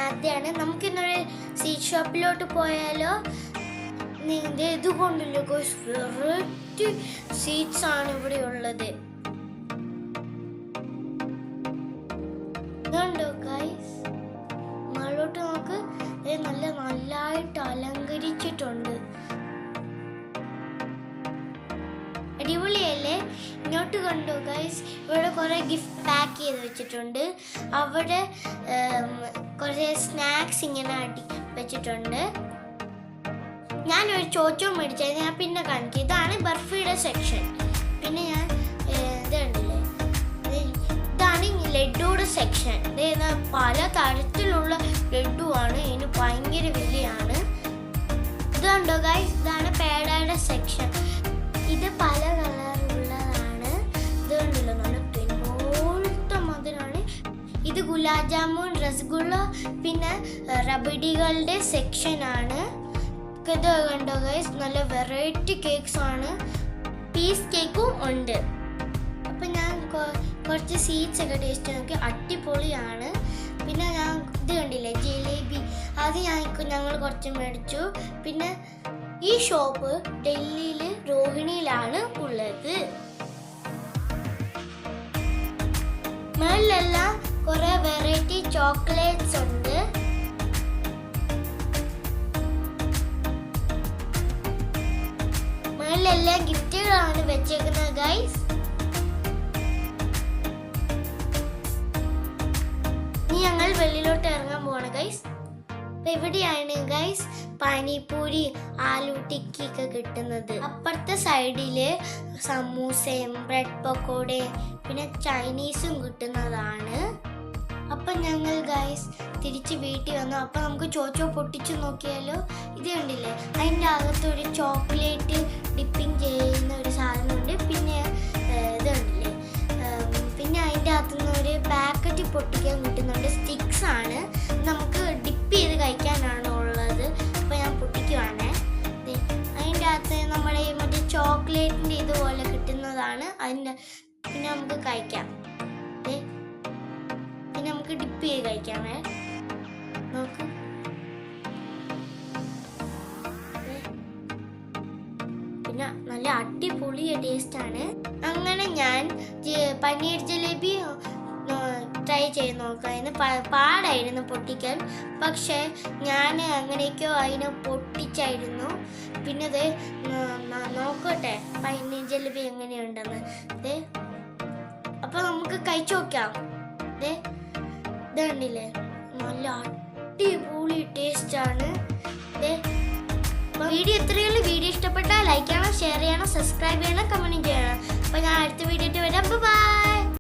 ആദ്യമാണ്. നമുക്കിന്നൊരു സ്വീറ്റ് ഷോപ്പിലോട്ട് പോയാലോ? ഇതുകൊണ്ടല്ലോ വെറൈറ്റി സ്വീറ്റ്സ് ആണ് ഇവിടെ ഉള്ളത്. ഇതുണ്ടോ ഗൈസ്? മുകളിലോട്ട് നമുക്ക് നല്ലതായിട്ട് അലങ്കരിച്ചിട്ടുണ്ട്. അടിപൊളിയല്ലേ? ഇങ്ങോട്ട് കണ്ടോ ഗൈസ്? ഇവിടെ കുറെ ഗിഫ്റ്റ് പാക്ക് ചെയ്ത് വെച്ചിട്ടുണ്ട്. അവിടെ കുറേ സ്നാക്സ് ഇങ്ങനെ വെച്ചിട്ടുണ്ട്. ഞാനൊരു ചോച്ചോ മേടിച്ചത് ഞാൻ പിന്നെ കാണിക്കും. ഇതാണ് ബർഫിയുടെ സെക്ഷൻ. പിന്നെ ഞാൻ ഇതുണ്ടല്ലേ, ഇതാണ് ലഡുയുടെ സെക്ഷൻ. പല തരത്തിലുള്ള ലഡു ആണ്. ഇതിന് ഭയങ്കര വിലയാണ്. ഇതുണ്ടോ ഗൈസ്? ഇതാണ് പേടയുടെ സെക്ഷൻ. ഇത് പല കളറുള്ളതാണ്. ഇതുണ്ടല്ലോ നല്ല പോലത്തെ മധുരമാണ്. ഇത് ഗുലാബ് ജാമുൻ, രസഗുള്ള, പിന്നെ റബഡികളുടെ സെക്ഷനാണ്. ഇത് കണ്ടോ ഗൈസ്? നല്ല വെറൈറ്റി കേക്ക്സ് ആണ്. പീസ് കേക്കും ഉണ്ട്. അപ്പം ഞാൻ കുറച്ച് സ്വീറ്റ്സ് ഒക്കെ ടേസ്റ്റ് നോക്കി. അടിപൊളിയാണ്. പിന്നെ ഞാൻ ഇത് കണ്ടില്ലേ, ജിലേബി, അത് ഞങ്ങൾ കുറച്ച് മേടിച്ചു. പിന്നെ ഈ ഷോപ്പ് ഡൽഹിയിൽ രോഹിണിയിലാണ് ഉള്ളത്. മേളിലെല്ലാം കുറെ വെറൈറ്റി ചോക്ലേറ്റ്സ് ഉണ്ട്. മേളിലെല്ലാം ഗിഫ്റ്റുകളാണ് വെച്ചേക്കുന്നത് ഗൈസ്. ഇനി ഞങ്ങൾ വെളിയിലോട്ട് ഇറങ്ങാൻ പോവാണ് ഗൈസ്. എവിടെയാണ് ഗൈസ് പാനിപൂരി, ആലു ടിക്കി ഒക്കെ കിട്ടുന്നത്? അപ്പുറത്തെ സൈഡില് സമൂസയും ബ്രെഡ് പക്കോടയും പിന്നെ ചൈനീസും കിട്ടുന്നതാണ്. അപ്പം ഞങ്ങൾ ഗൈസ് തിരിച്ച് വീട്ടിൽ വന്നു. അപ്പം നമുക്ക് ചോച്ചോ പൊട്ടിച്ച് നോക്കിയാലോ? ഇത് കണ്ടില്ലേ, അതിൻ്റെ അകത്തൊരു ചോക്ലേറ്റ് ഡിപ്പിങ് ചെയ്യുന്ന ഒരു സാധനമുണ്ട്. പിന്നെ ഇത് കണ്ടില്ലേ, പിന്നെ അതിൻ്റെ അകത്തുനിന്ന് ഒരു പാക്കറ്റ് പൊട്ടിക്കാൻ കിട്ടുന്നുണ്ട്. സ്റ്റിക്സ് ആണ്. നമുക്ക് ഡിപ്പ് ചെയ്ത് കഴിക്കാനാണ് ഉള്ളത്. അപ്പോൾ ഞാൻ പൊട്ടിക്കുവാണേ. അതിൻ്റെ അകത്ത് നമ്മുടെ മറ്റേ ചോക്ലേറ്റിൻ്റെ ഇതുപോലെ കിട്ടുന്നതാണ്. അതിൻ്റെ പിന്നെ നമുക്ക് കഴിക്കാം. പിന്നെ നമുക്ക് ഡിപ്പ് ചെയ്ത് കഴിക്കാമേ. നോക്ക്, പിന്നെ നല്ല അടിപൊളി ടേസ്റ്റാണ്. അങ്ങനെ ഞാൻ പനീർ ജലേബി ട്രൈ ചെയ്ത് നോക്കാം. അതിന് പാടായിരുന്നു പൊട്ടിക്കാൻ. പക്ഷെ ഞാൻ അങ്ങനെയൊക്കെയോ അതിനെ പൊട്ടിച്ചായിരുന്നു. പിന്നെ ഇത് നോക്കട്ടെ പനീർ ജലേബി എങ്ങനെയുണ്ടെന്ന്. അപ്പോൾ നമുക്ക് കഴിച്ചു നോക്കാം. ഇത് കണ്ടില്ലേ, നല്ല അടിപൊളി ടേസ്റ്റാണ്. വീഡിയോ ഇത്രയുള്ളൂ. വീഡിയോ ഇഷ്ടപ്പെട്ടാൽ ലൈക്ക് ചെയ്യണം, ഷെയർ ചെയ്യണം, സബ്സ്ക്രൈബ് ചെയ്യണം, കമൻറ്റ് ചെയ്യണം. അപ്പോൾ ഞാൻ അടുത്ത വീഡിയോ